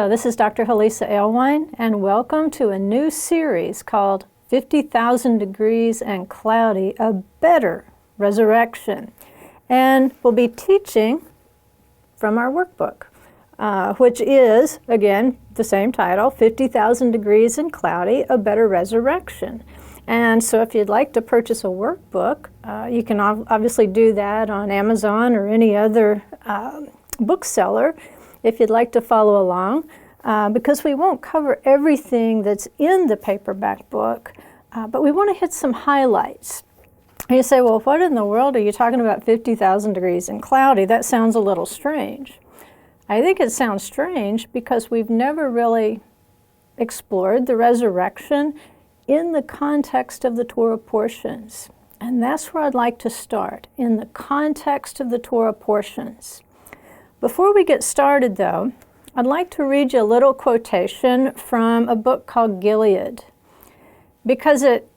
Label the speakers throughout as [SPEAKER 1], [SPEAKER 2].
[SPEAKER 1] Hello, this is Dr. Hollisa Alewine, and welcome to a new series called 50,000 Degrees and Cloudy, A Better Resurrection. And we'll be teaching from our workbook, which is, again, the same title, 50,000 Degrees and Cloudy, A Better Resurrection. And so if you'd like to purchase a workbook, you can obviously do that on Amazon or any other bookseller if you'd like to follow along, because we won't cover everything that's in the paperback book, but we want to hit some highlights. And you say, well, what in the world are you talking about 50,000 degrees and cloudy? That sounds a little strange. I think it sounds strange because we've never really explored the resurrection in the context of the Torah portions. And that's where I'd like to start, in the context of the Torah portions. Before we get started, though, I'd like to read you a little quotation from a book called Gilead, because it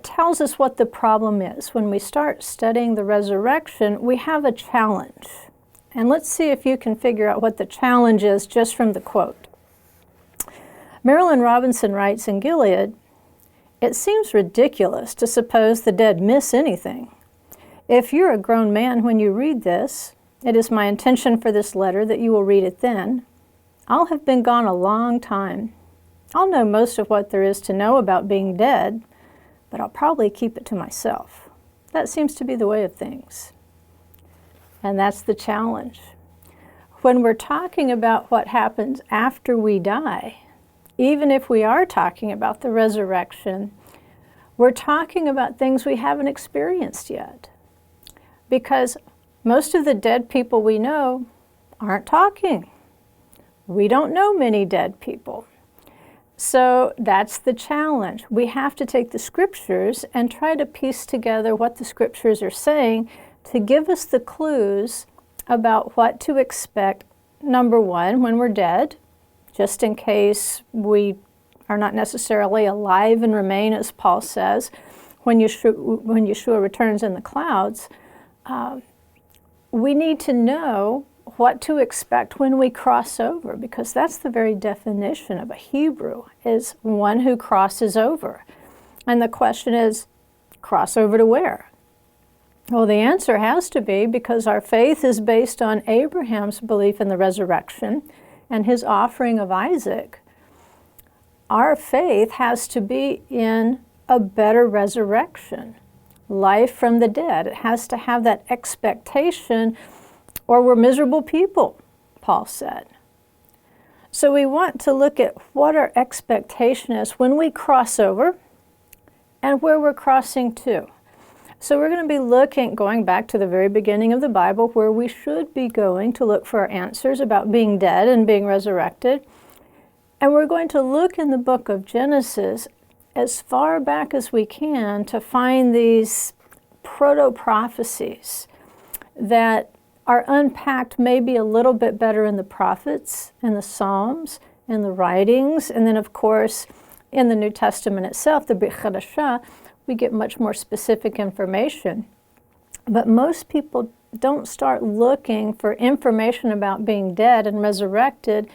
[SPEAKER 1] tells us what the problem is. When we start studying the resurrection, we have a challenge. And let's see if you can figure out what the challenge is just from the quote. Marilyn Robinson writes in Gilead, "It seems ridiculous to suppose the dead miss anything. If you're a grown man when you read this, it is my intention for this letter that you will read it then. I'll have been gone a long time. I'll know most of what there is to know about being dead, but I'll probably keep it to myself. That seems to be the way of things." And that's the challenge. When we're talking about what happens after we die, even if we are talking about the resurrection, we're talking about things we haven't experienced yet. Because most of the dead people we know aren't talking. We don't know many dead people. So that's the challenge. We have to take the scriptures and try to piece together what the scriptures are saying to give us the clues about what to expect, number one, when we're dead, just in case we are not necessarily alive and remain, as Paul says, when Yeshua returns in the clouds. We need to know what to expect when we cross over, because that's the very definition of a Hebrew, is one who crosses over. And the question is, cross over to where? Well, the answer has to be, because our faith is based on Abraham's belief in the resurrection and his offering of Isaac, our faith has to be in a better resurrection. Life from the dead. It has to have that expectation, or we're miserable people, Paul said. So we want to look at what our expectation is when we cross over and where we're crossing to. So we're going to be going back to the very beginning of the Bible, where we should be going to look for our answers about being dead and being resurrected. And we're going to look in the book of Genesis as far back as we can to find these proto-prophecies that are unpacked maybe a little bit better in the prophets and the Psalms and the writings. And then, of course, in the New Testament itself, the Brit Chadashah, we get much more specific information. But most people don't start looking for information about being dead and resurrected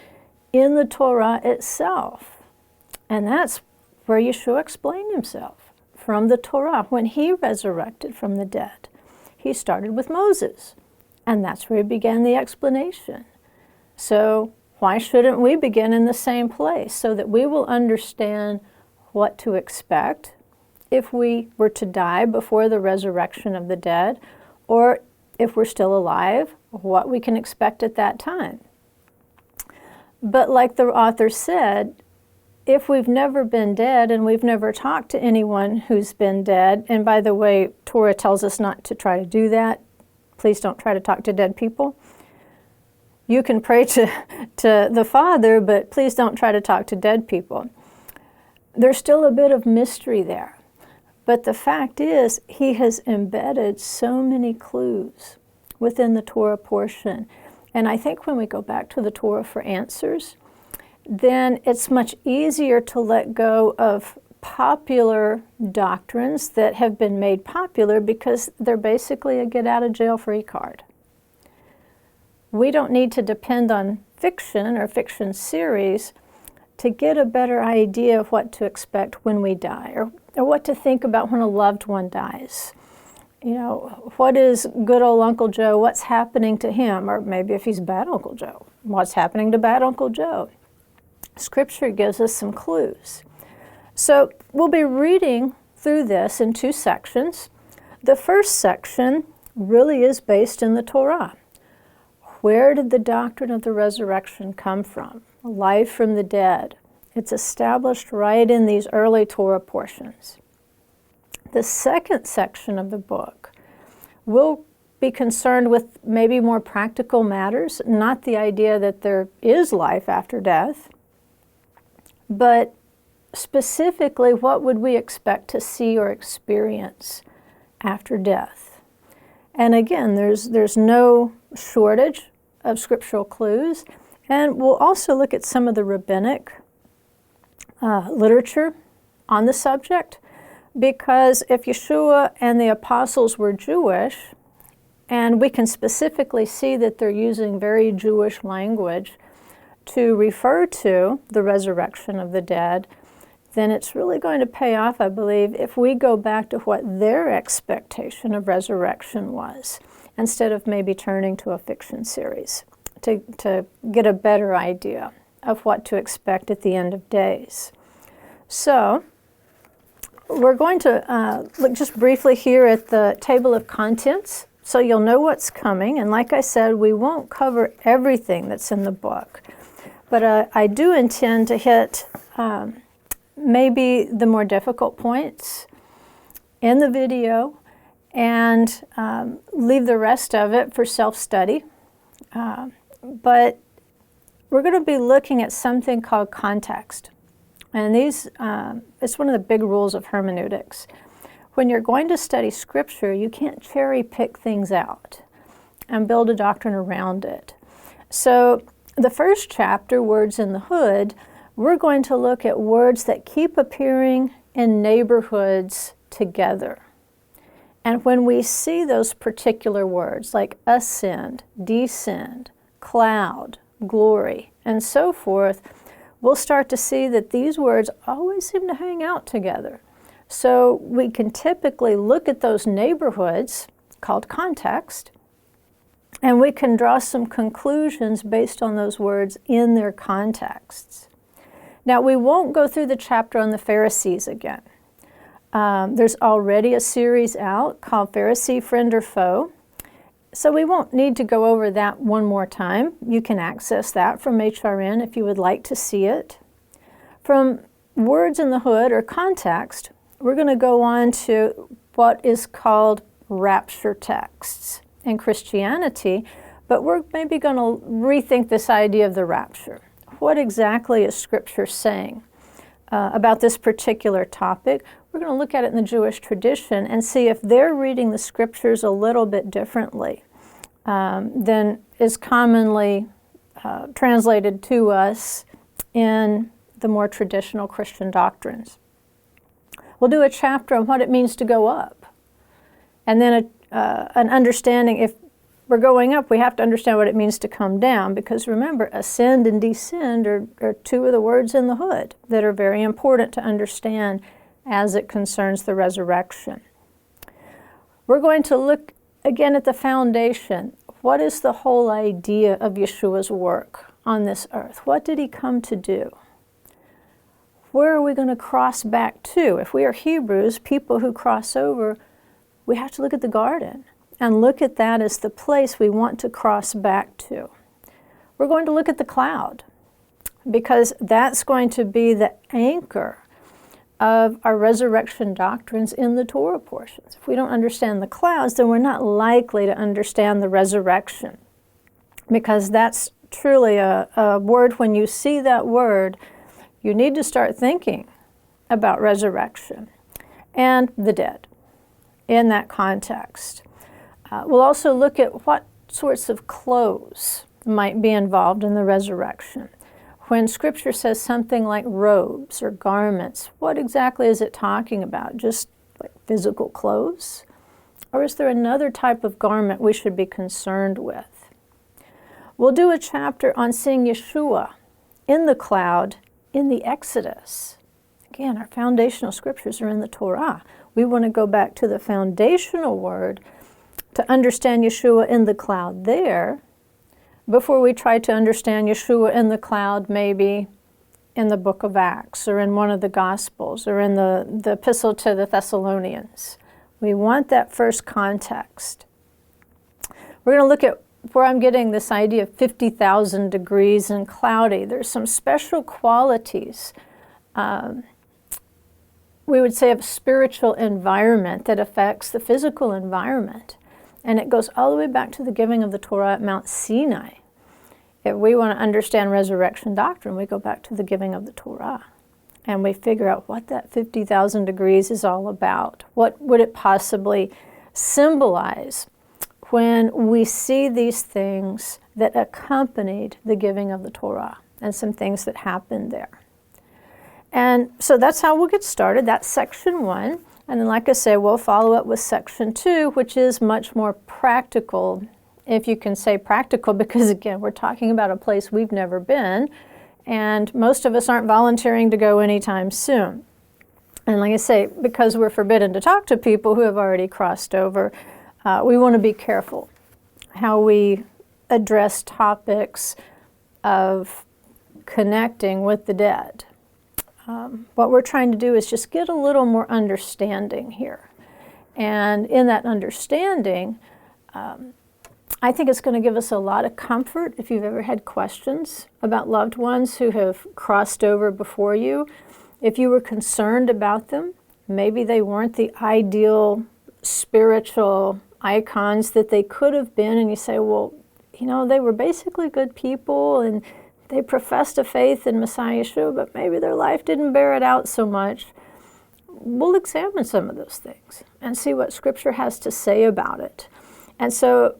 [SPEAKER 1] in the Torah itself. And that's where Yeshua explained himself from the Torah when he resurrected from the dead. He started with Moses, and that's where he began the explanation. So why shouldn't we begin in the same place, so that we will understand what to expect if we were to die before the resurrection of the dead, or if we're still alive, what we can expect at that time. But like the author said, if we've never been dead and we've never talked to anyone who's been dead, and by the way, Torah tells us not to try to do that. Please don't try to talk to dead people. You can pray to the Father, but please don't try to talk to dead people. There's still a bit of mystery there. But the fact is, he has embedded so many clues within the Torah portion. And I think when we go back to the Torah for answers, then it's much easier to let go of popular doctrines that have been made popular because they're basically a get-out-of-jail-free card. we don't need to depend on fiction or fiction series to get a better idea of what to expect when we die, or what to think about when a loved one dies. You know, what is good old Uncle Joe? What's happening to him? Or maybe if he's bad Uncle Joe, what's happening to bad Uncle Joe? Scripture gives us some clues. So we'll be reading through this in two sections. The first section really is based in the Torah. Where did the doctrine of the resurrection come from? Life from the dead. It's established right in these early Torah portions. The second section of the book will be concerned with maybe more practical matters, not the idea that there is life after death, but specifically what would we expect to see or experience after death. And again, there's no shortage of scriptural clues, and we'll also look at some of the rabbinic literature on the subject. Because if Yeshua and the apostles were Jewish, and we can specifically see that they're using very Jewish language to refer to the resurrection of the dead, then it's really going to pay off, I believe, if we go back to what their expectation of resurrection was, instead of maybe turning to a fiction series to get a better idea of what to expect at the end of days. So, we're going to look just briefly here at the table of contents, so you'll know what's coming. And like I said, we won't cover everything that's in the book. But I do intend to hit maybe the more difficult points in the video and leave the rest of it for self-study. But we're going to be looking at something called context. And these, it's one of the big rules of hermeneutics. When you're going to study Scripture, you can't cherry pick things out and build a doctrine around it. So the first chapter, Words in the Hood, we're going to look at words that keep appearing in neighborhoods together. And when we see those particular words like ascend, descend, cloud, glory, and so forth, we'll start to see that these words always seem to hang out together. So we can typically look at those neighborhoods, called context, and we can draw some conclusions based on those words in their contexts. Now, we won't go through the chapter on the Pharisees again. There's already a series out called Pharisee, Friend or Foe. So we won't need to go over that one more time. You can access that from HRN if you would like to see it. From Words in the Hood or context, we're going to go on to what is called rapture texts in Christianity, but we're maybe going to rethink this idea of the rapture. What exactly is Scripture saying about this particular topic? We're going to look at it in the Jewish tradition and see if they're reading the Scriptures a little bit differently than is commonly translated to us in the more traditional Christian doctrines. We'll do a chapter on what it means to go up, and then an understanding. If we're going up, we have to understand what it means to come down, because remember, ascend and descend are two of the words in the hood that are very important to understand as it concerns the resurrection. We're going to look again at the foundation. What is the whole idea of Yeshua's work on this earth? What did he come to do? Where are we going to cross back to? If we are Hebrews, people who cross over, we have to look at the garden and look at that as the place we want to cross back to. We're going to look at the cloud, because that's going to be the anchor of our resurrection doctrines in the Torah portions. If we don't understand the clouds, then we're not likely to understand the resurrection, because that's truly a word. When you see that word, you need to start thinking about resurrection and the dead in that context. We'll also look at what sorts of clothes might be involved in the resurrection. When Scripture says something like robes or garments, what exactly is it talking about? Just like physical clothes? Or is there another type of garment we should be concerned with? We'll do a chapter on seeing Yeshua in the cloud in the Exodus. Again, our foundational scriptures are in the Torah. We want to go back to the foundational word to understand Yeshua in the cloud there before we try to understand Yeshua in the cloud maybe in the book of Acts or in one of the Gospels or in the epistle to the Thessalonians. We want that first context. We're going to look at where I'm getting this idea of 50,000 degrees and cloudy. There's some special qualities, we would say, of spiritual environment that affects the physical environment. And it goes all the way back to the giving of the Torah at Mount Sinai. If we want to understand resurrection doctrine, we go back to the giving of the Torah. And we figure out what that 50,000 degrees is all about. What would it possibly symbolize when we see these things that accompanied the giving of the Torah and some things that happened there. And so that's how we'll get started. That's section 1. And then, like I say, we'll follow up with section 2, which is much more practical, if you can say practical, because again, we're talking about a place we've never been, and most of us aren't volunteering to go anytime soon. And like I say, because we're forbidden to talk to people who have already crossed over, we want to be careful how we address topics of connecting with the dead. What we're trying to do is just get a little more understanding here. And in that understanding, I think it's going to give us a lot of comfort if you've ever had questions about loved ones who have crossed over before you. If you were concerned about them, maybe they weren't the ideal spiritual icons that they could have been, and you say, well, you know, they were basically good people and they professed a faith in Messiah Yeshua, but maybe their life didn't bear it out so much. We'll examine some of those things and see what Scripture has to say about it. And so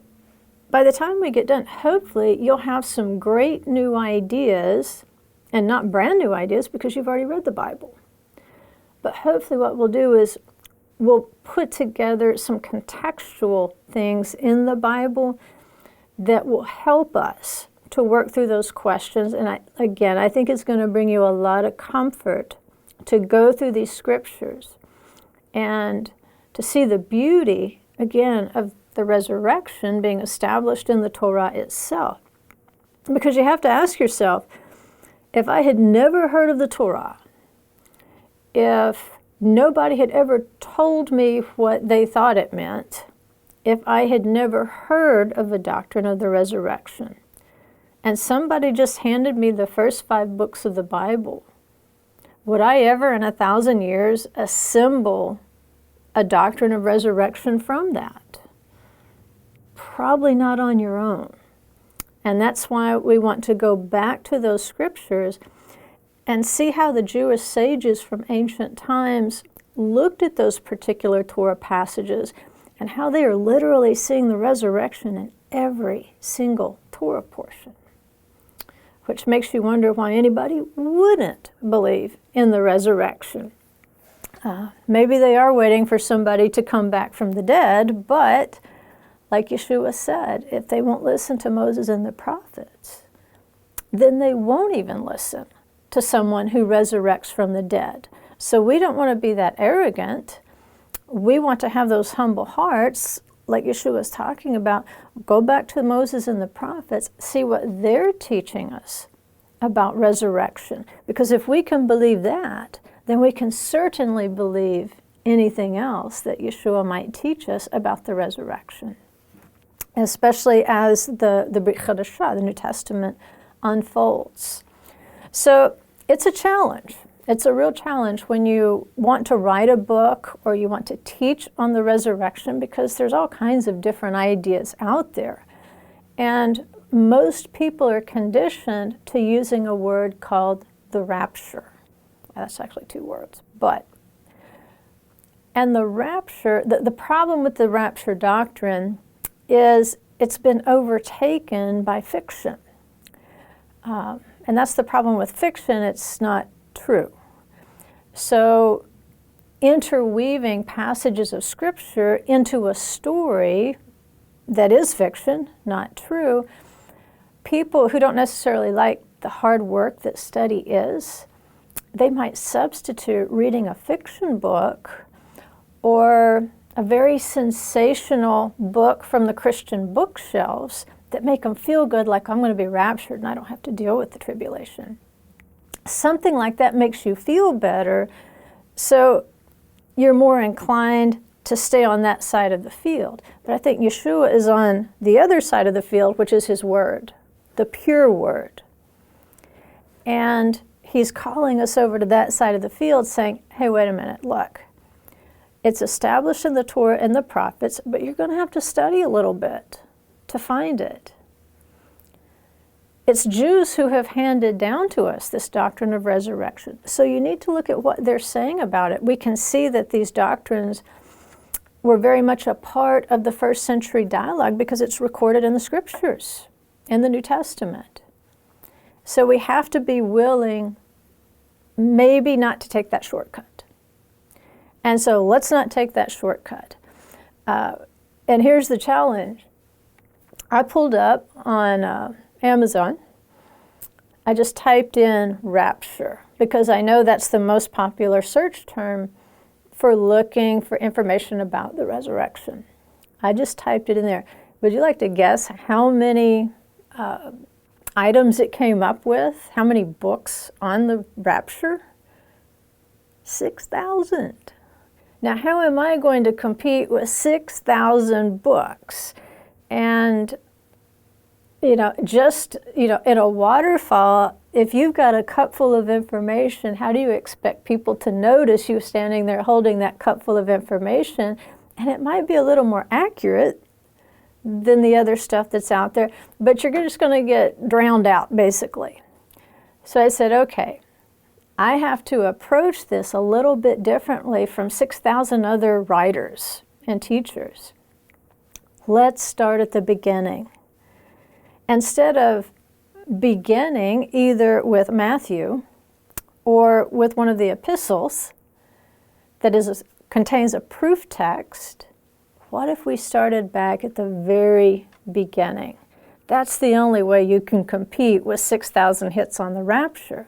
[SPEAKER 1] by the time we get done, hopefully you'll have some great new ideas, and not brand new ideas because you've already read the Bible. But hopefully what we'll do is we'll put together some contextual things in the Bible that will help us to work through those questions. And I think it's going to bring you a lot of comfort to go through these scriptures and to see the beauty, again, of the resurrection being established in the Torah itself. Because you have to ask yourself, if I had never heard of the Torah, if nobody had ever told me what they thought it meant, if I had never heard of the doctrine of the resurrection, and somebody just handed me the first 5 books of the Bible, would I ever in 1,000 years assemble a doctrine of resurrection from that? Probably not on your own. And that's why we want to go back to those scriptures and see how the Jewish sages from ancient times looked at those particular Torah passages and how they are literally seeing the resurrection in every single Torah portion. Which makes you wonder why anybody wouldn't believe in the resurrection. Maybe they are waiting for somebody to come back from the dead, but like Yeshua said, if they won't listen to Moses and the prophets, then they won't even listen to someone who resurrects from the dead. So we don't want to be that arrogant. We want to have those humble hearts, like Yeshua is talking about. Go back to Moses and the prophets, see what they're teaching us about resurrection. Because if we can believe that, then we can certainly believe anything else that Yeshua might teach us about the resurrection, especially as the Brit Chadashah, the New Testament, unfolds. So it's a challenge. It's a real challenge when you want to write a book or you want to teach on the resurrection, because there's all kinds of different ideas out there. And most people are conditioned to using a word called the rapture. That's actually 2 words, but. And the rapture, the problem with the rapture doctrine is it's been overtaken by fiction. And that's the problem with fiction, it's not true. So interweaving passages of Scripture into a story that is fiction, not true, people who don't necessarily like the hard work that study is, they might substitute reading a fiction book or a very sensational book from the Christian bookshelves that make them feel good, like I'm going to be raptured and I don't have to deal with the tribulation. Something like that makes you feel better, so you're more inclined to stay on that side of the field. But I think Yeshua is on the other side of the field, which is his word, the pure word. And he's calling us over to that side of the field saying, hey, wait a minute, look. It's established in the Torah and the prophets, but you're going to have to study a little bit to find it. It's Jews who have handed down to us this doctrine of resurrection. So you need to look at what they're saying about it. We can see that these doctrines were very much a part of the first century dialogue because it's recorded in the scriptures, in the New Testament. So we have to be willing maybe not to take that shortcut. And so let's not take that shortcut. And here's the challenge. I pulled up on Amazon. I just typed in rapture because I know that's the most popular search term for looking for information about the resurrection. I just typed it in there. Would you like to guess how many items it came up with? How many books on the rapture? 6,000. Now, how am I going to compete with 6,000 books? And, just, in a waterfall, if you've got a cup full of information, how do you expect people to notice you standing there holding that cup full of information? And it might be a little more accurate than the other stuff that's out there, but you're just going to get drowned out, basically. So I said, okay, I have to approach this a little bit differently from 6,000 other writers and teachers. Let's start at the beginning. Instead of beginning either with Matthew or with one of the epistles that contains a proof text, what if we started back at the very beginning? That's the only way you can compete with 6,000 hits on the rapture.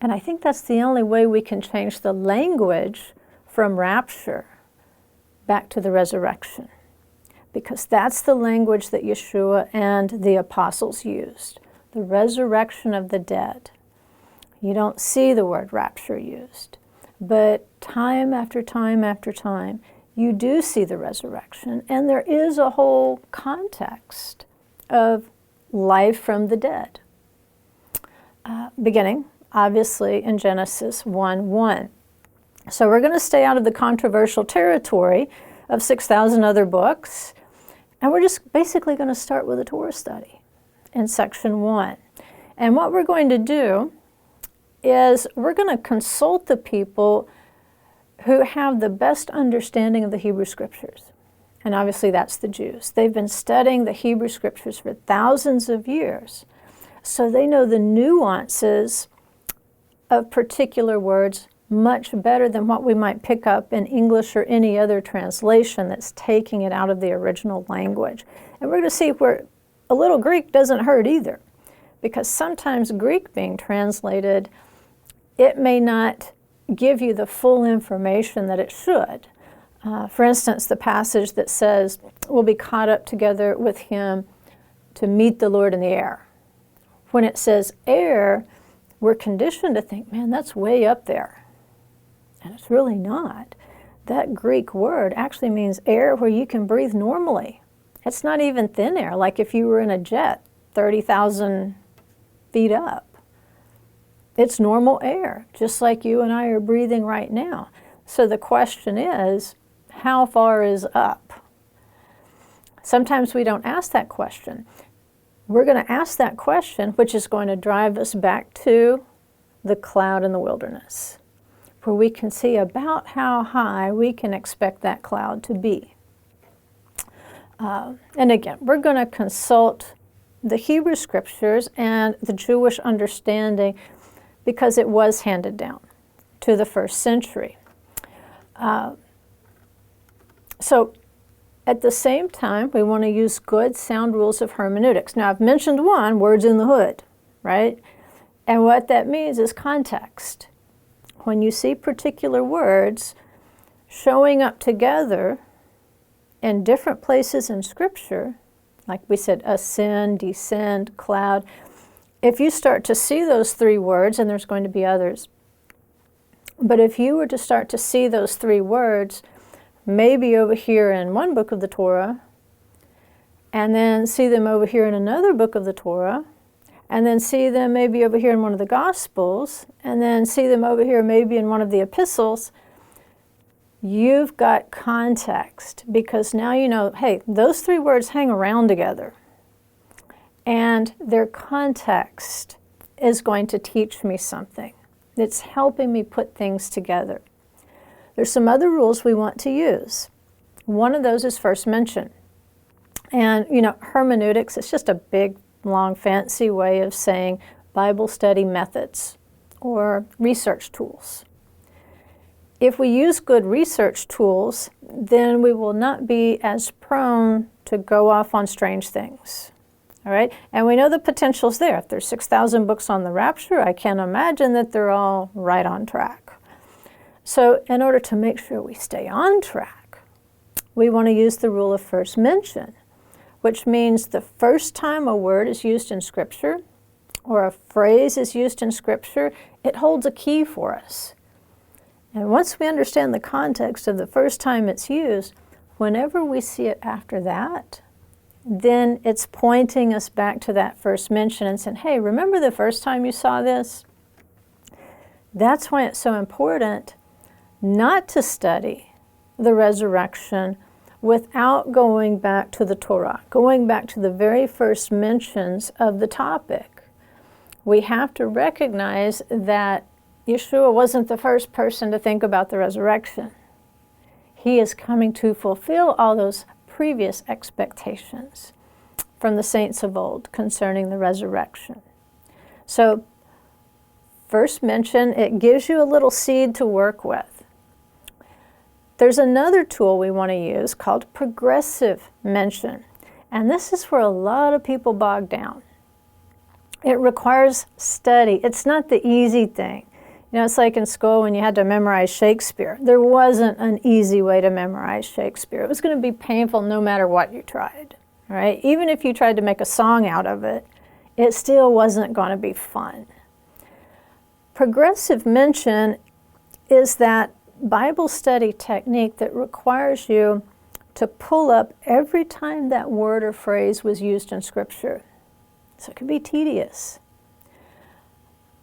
[SPEAKER 1] And I think that's the only way we can change the language from rapture back to the resurrection. Because that's the language that Yeshua and the apostles used. The resurrection of the dead. You don't see the word rapture used. But time after time after time, you do see the resurrection. And there is a whole context of life from the dead. Beginning, obviously, in Genesis 1:1. So we're going to stay out of the controversial territory of 6,000 other books, and we're just basically going to start with a Torah study in section 1. And what we're going to do is we're going to consult the people who have the best understanding of the Hebrew Scriptures. And obviously that's the Jews. They've been studying the Hebrew Scriptures for thousands of years, so they know the nuances of particular words much better than what we might pick up in English or any other translation that's taking it out of the original language. And we're going to see where a little Greek doesn't hurt either, because sometimes Greek being translated, it may not give you the full information that it should. For instance, the passage that says, we'll be caught up together with him to meet the Lord in the air. When it says air, we're conditioned to think, man, that's way up there. And it's really not. That Greek word actually means air where you can breathe normally. It's not even thin air, like if you were in a jet 30,000 feet up. It's normal air, just like you and I are breathing right now. So the question is, how far is up? Sometimes we don't ask that question. We're going to ask that question, which is going to drive us back to the cloud in the wilderness, where we can see about how high we can expect that cloud to be. And again, we're going to consult the Hebrew Scriptures and the Jewish understanding because it was handed down to the first century. So At the same time, we want to use good, sound rules of hermeneutics. Now, I've mentioned one, words in the hood, right? And what that means is context. When you see particular words showing up together in different places in Scripture, like we said, ascend, descend, cloud, if you start to see those three words, and there's going to be others, but if you were to start to see those three words, maybe over here in one book of the Torah, and then see them over here in another book of the Torah, and then see them maybe over here in one of the Gospels, and then see them over here maybe in one of the epistles, you've got context, because now you know, hey, those three words hang around together, and their context is going to teach me something. It's helping me put things together. There's some other rules we want to use. One of those is first mention. And, hermeneutics, it's just a big, long, fancy way of saying Bible study methods or research tools. If we use good research tools, then we will not be as prone to go off on strange things. All right? And we know the potential's there. If there's 6,000 books on the rapture, I can't imagine that they're all right on track. So in order to make sure we stay on track, we want to use the rule of first mention, which means the first time a word is used in Scripture or a phrase is used in Scripture, it holds a key for us. And once we understand the context of the first time it's used, whenever we see it after that, then it's pointing us back to that first mention and saying, hey, remember the first time you saw this? That's why it's so important not to study the resurrection without going back to the Torah, going back to the very first mentions of the topic. We have to recognize that Yeshua wasn't the first person to think about the resurrection. He is coming to fulfill all those previous expectations from the saints of old concerning the resurrection. So, first mention, it gives you a little seed to work with. There's another tool we want to use called progressive mention. And this is where a lot of people bog down. It requires study. It's not the easy thing. It's like in school when you had to memorize Shakespeare. There wasn't an easy way to memorize Shakespeare. It was going to be painful no matter what you tried, right? Even if you tried to make a song out of it, it still wasn't going to be fun. Progressive mention is that Bible study technique that requires you to pull up every time that word or phrase was used in Scripture. So it can be tedious.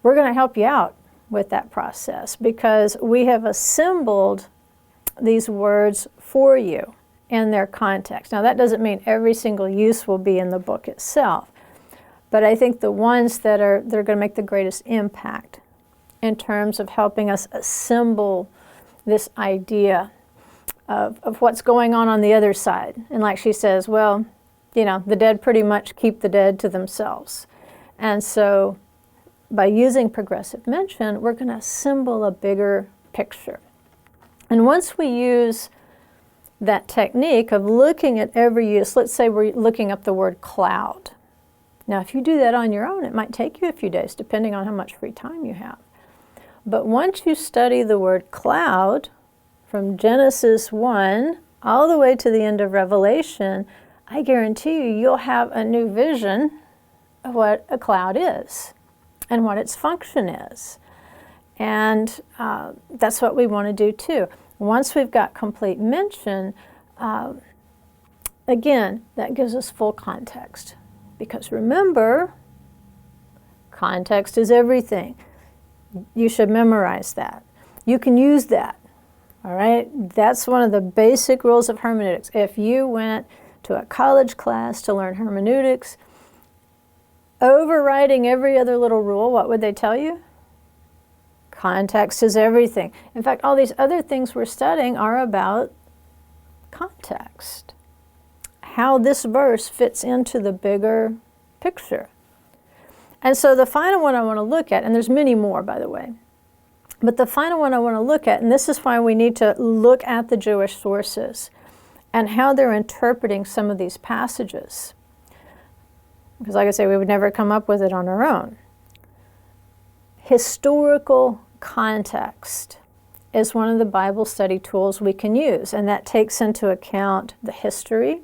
[SPEAKER 1] We're going to help you out with that process because we have assembled these words for you in their context. Now that doesn't mean every single use will be in the book itself, but I think the ones that are going to make the greatest impact in terms of helping us assemble this idea of what's going on the other side. And like she says, well, the dead pretty much keep the dead to themselves. And so by using progressive mention, we're going to assemble a bigger picture. And once we use that technique of looking at every use, let's say we're looking up the word cloud. Now, if you do that on your own, it might take you a few days, depending on how much free time you have. But once you study the word cloud from Genesis 1 all the way to the end of Revelation, I guarantee you'll have a new vision of what a cloud is and what its function is. And that's what we want to do too. Once we've got complete mention, again, that gives us full context. Because remember, context is everything. You should memorize that. You can use that, all right? That's one of the basic rules of hermeneutics. If you went to a college class to learn hermeneutics, overriding every other little rule, what would they tell you? Context is everything. In fact, all these other things we're studying are about context. How this verse fits into the bigger picture. And so the final one I want to look at, and there's many more, by the way, but the final one I want to look at, and this is why we need to look at the Jewish sources, and how they're interpreting some of these passages. Because like I say, we would never come up with it on our own. Historical context is one of the Bible study tools we can use, and that takes into account the history,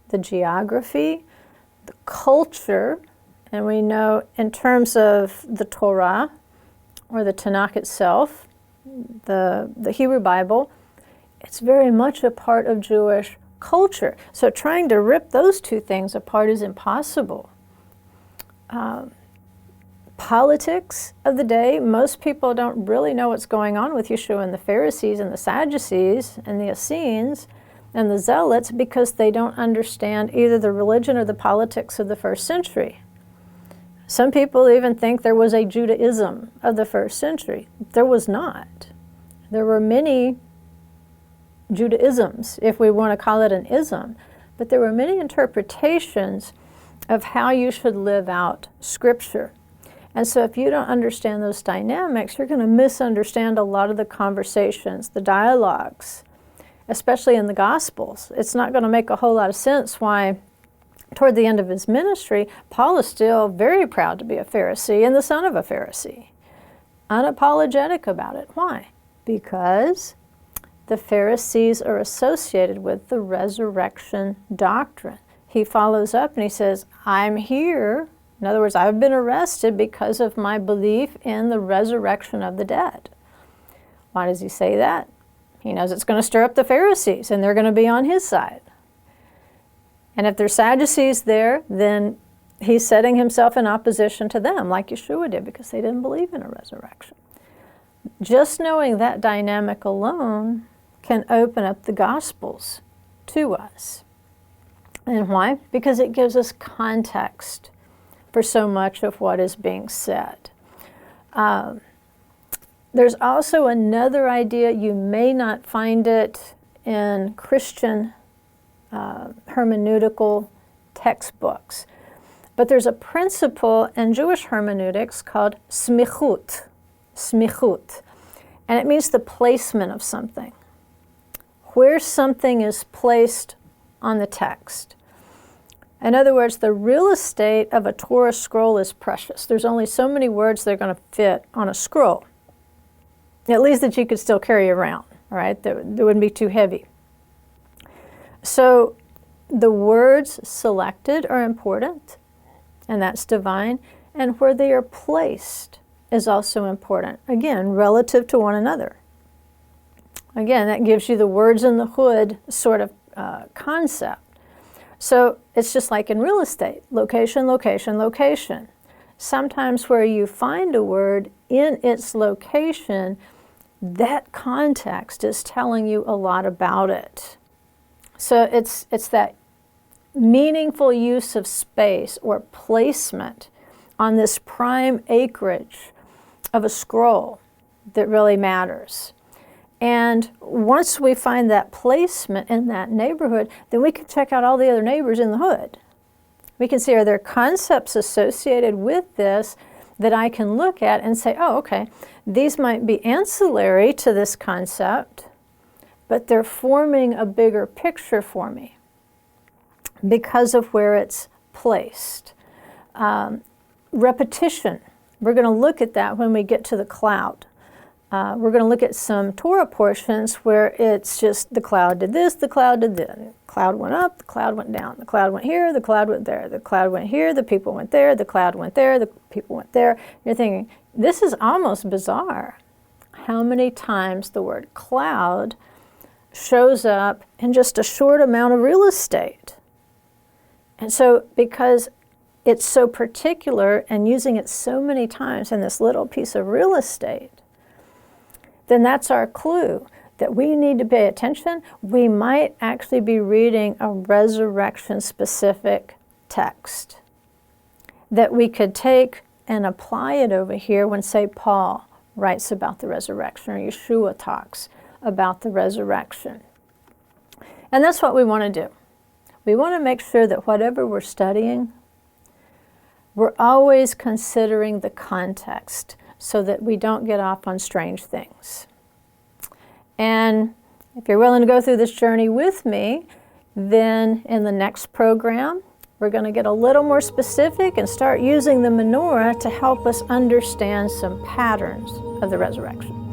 [SPEAKER 1] the geography, the culture, and we know in terms of the Torah, or the Tanakh itself, the Hebrew Bible, it's very much a part of Jewish culture. So trying to rip those two things apart is impossible. Politics of the day, most people don't really know what's going on with Yeshua and the Pharisees and the Sadducees and the Essenes and the Zealots because they don't understand either the religion or the politics of the first century. Some people even think there was a Judaism of the first century. There was not. There were many Judaisms, if we want to call it an ism, but there were many interpretations of how you should live out Scripture. And so if you don't understand those dynamics, you're going to misunderstand a lot of the conversations, the dialogues, especially in the Gospels. It's not going to make a whole lot of sense why, toward the end of his ministry, Paul is still very proud to be a Pharisee and the son of a Pharisee. Unapologetic about it. Why? Because the Pharisees are associated with the resurrection doctrine. He follows up and he says, I'm here. In other words, I've been arrested because of my belief in the resurrection of the dead. Why does he say that? He knows it's going to stir up the Pharisees and they're going to be on his side. And if there's Sadducees there, then he's setting himself in opposition to them, like Yeshua did, because they didn't believe in a resurrection. Just knowing that dynamic alone can open up the Gospels to us. And why? Because it gives us context for so much of what is being said. There's also another idea, you may not find it in Christian hermeneutical textbooks, but there's a principle in Jewish hermeneutics called smichut, and it means the placement of something, where something is placed on the text. In other words, the real estate of a Torah scroll is precious. There's only so many words that are going to fit on a scroll, at least that you could still carry around, all right? That wouldn't be too heavy. So the words selected are important, and that's divine, and where they are placed is also important, again, relative to one another. Again, that gives you the words in the hood sort of concept. So it's just like in real estate, location, location, location. Sometimes where you find a word in its location, that context is telling you a lot about it. So it's that meaningful use of space or placement on this prime acreage of a scroll that really matters. And once we find that placement in that neighborhood, then we can check out all the other neighbors in the hood. We can see, are there concepts associated with this that I can look at and say, oh, okay, these might be ancillary to this concept, but they're forming a bigger picture for me because of where it's placed. Repetition, we're going to look at that when we get to the cloud. We're going to look at some Torah portions where it's just the cloud did this, the cloud did this. The cloud went up, the cloud went down. The cloud went here, the cloud went there. The cloud went here, the people went there. The cloud went there, the people went there. You're thinking, this is almost bizarre. How many times the word cloud shows up in just a short amount of real estate? And so because it's so particular and using it so many times in this little piece of real estate, then that's our clue that we need to pay attention. We might actually be reading a resurrection-specific text that we could take and apply it over here when, say, Paul writes about the resurrection or Yeshua talks about the resurrection. And that's what we want to do. We want to make sure that whatever we're studying, we're always considering the context, so that we don't get off on strange things. And If you're willing to go through this journey with me, then in the next program, we're going to get a little more specific and start using the menorah to help us understand some patterns of the resurrection.